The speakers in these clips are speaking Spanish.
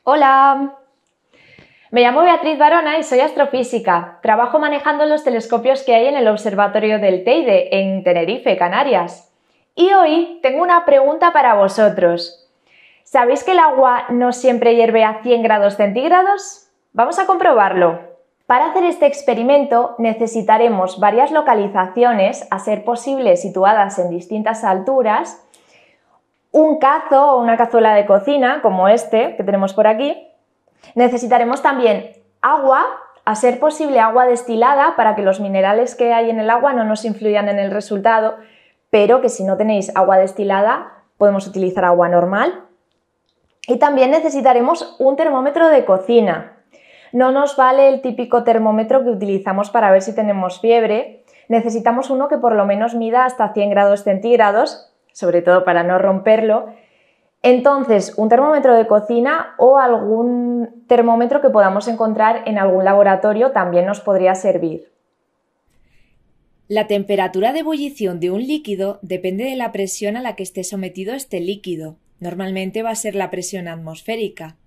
Hola, me llamo Beatriz Barona y soy astrofísica. Trabajo manejando los telescopios que hay en el Observatorio del Teide, en Tenerife, Canarias. Y hoy tengo una pregunta para vosotros. ¿Sabéis que el agua no siempre hierve a 100 grados centígrados? Vamos a comprobarlo. Para hacer este experimento necesitaremos varias localizaciones, a ser posible situadas en distintas alturas, un cazo o una cazuela de cocina, como este que tenemos por aquí. Necesitaremos también agua, a ser posible agua destilada, para que los minerales que hay en el agua no nos influyan en el resultado, pero que si no tenéis agua destilada podemos utilizar agua normal. Y también necesitaremos un termómetro de cocina. No nos vale el típico termómetro que utilizamos para ver si tenemos fiebre. Necesitamos uno que por lo menos mida hasta 100 grados centígrados, sobre todo para no romperlo. Entonces, un termómetro de cocina o algún termómetro que podamos encontrar en algún laboratorio también nos podría servir. La temperatura de ebullición de un líquido depende de la presión a la que esté sometido este líquido. Normalmente va a ser la presión atmosférica.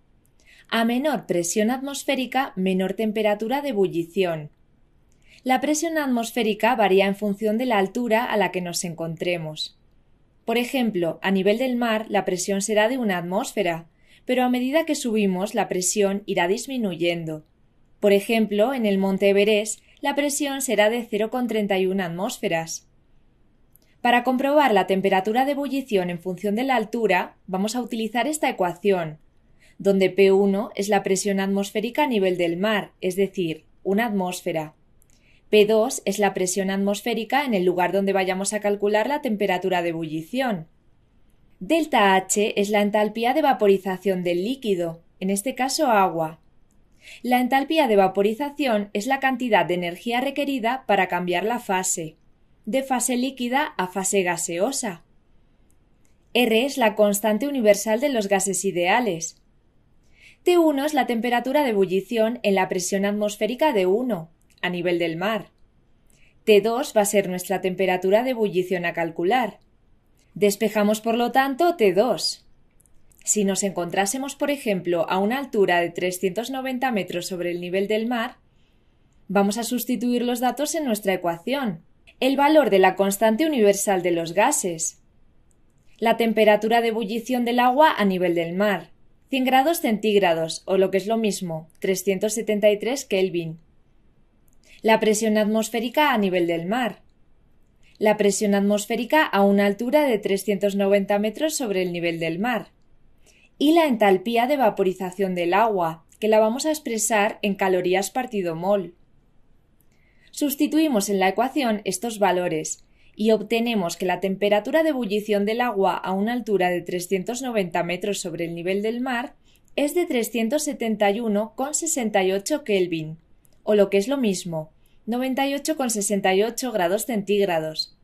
A menor presión atmosférica, menor temperatura de ebullición. La presión atmosférica varía en función de la altura a la que nos encontremos. Por ejemplo, a nivel del mar la presión será de 1 atmósfera, pero a medida que subimos la presión irá disminuyendo. Por ejemplo, en el monte Everest la presión será de 0,31 atmósferas. Para comprobar la temperatura de ebullición en función de la altura, vamos a utilizar esta ecuación, donde P1 es la presión atmosférica a nivel del mar, es decir, 1 atmósfera. P2 es la presión atmosférica en el lugar donde vayamos a calcular la temperatura de ebullición. Delta H es la entalpía de vaporización del líquido, en este caso agua. La entalpía de vaporización es la cantidad de energía requerida para cambiar la fase, de fase líquida a fase gaseosa. R es la constante universal de los gases ideales. T1 es la temperatura de ebullición en la presión atmosférica de 1, a nivel del mar. T2 va a ser nuestra temperatura de ebullición a calcular. Despejamos por lo tanto T2. Si nos encontrásemos, por ejemplo, a una altura de 390 metros sobre el nivel del mar, vamos a sustituir los datos en nuestra ecuación. El valor de la constante universal de los gases. La temperatura de ebullición del agua a nivel del mar. 100 grados centígrados, o lo que es lo mismo, 373 Kelvin. La presión atmosférica a nivel del mar. La presión atmosférica a una altura de 390 metros sobre el nivel del mar. Y la entalpía de vaporización del agua, que la vamos a expresar en calorías partido mol. Sustituimos en la ecuación estos valores y obtenemos que la temperatura de ebullición del agua a una altura de 390 metros sobre el nivel del mar es de 371,68 Kelvin, o lo que es lo mismo, 98,68 grados centígrados.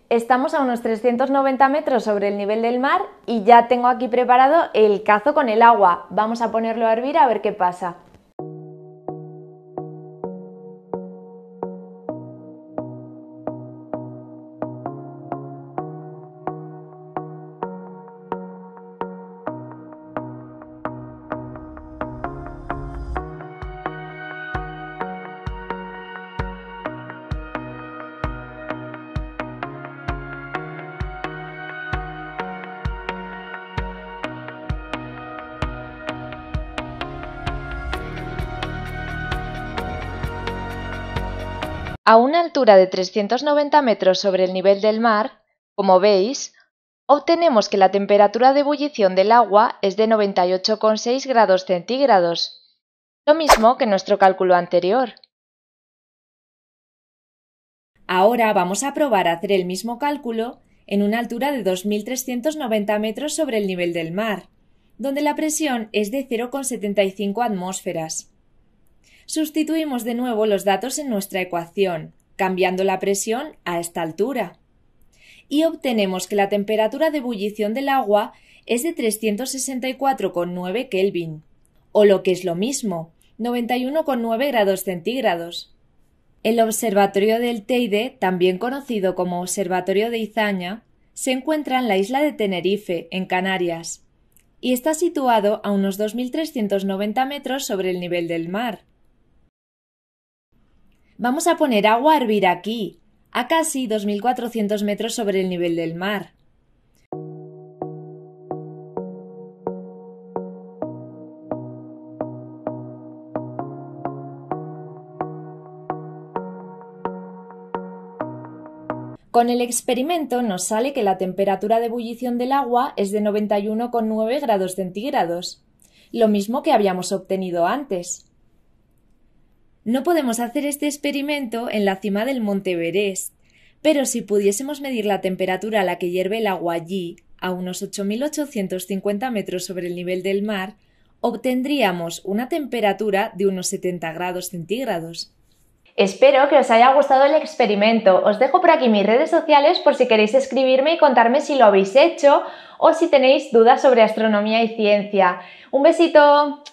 Estamos a unos 390 metros sobre el nivel del mar y ya tengo aquí preparado el cazo con el agua. Vamos a ponerlo a hervir a ver qué pasa. A una altura de 390 metros sobre el nivel del mar, como veis, obtenemos que la temperatura de ebullición del agua es de 98,6 grados centígrados, lo mismo que nuestro cálculo anterior. Ahora vamos a probar a hacer el mismo cálculo en una altura de 2.390 metros sobre el nivel del mar, donde la presión es de 0,75 atmósferas. Sustituimos de nuevo los datos en nuestra ecuación, cambiando la presión a esta altura. Y obtenemos que la temperatura de ebullición del agua es de 364,9 Kelvin, o lo que es lo mismo, 91,9 grados centígrados. El Observatorio del Teide, también conocido como Observatorio de Izaña, se encuentra en la isla de Tenerife, en Canarias. y está situado a unos 2.390 metros sobre el nivel del mar. Vamos a poner agua a hervir aquí, a casi 2.400 metros sobre el nivel del mar. Con el experimento nos sale que la temperatura de ebullición del agua es de 91,9 grados centígrados, lo mismo que habíamos obtenido antes. No podemos hacer este experimento en la cima del Monte Everest, pero si pudiésemos medir la temperatura a la que hierve el agua allí, a unos 8.850 metros sobre el nivel del mar, obtendríamos una temperatura de unos 70 grados centígrados. Espero que os haya gustado el experimento. Os dejo por aquí mis redes sociales por si queréis escribirme y contarme si lo habéis hecho o si tenéis dudas sobre astronomía y ciencia. ¡Un besito!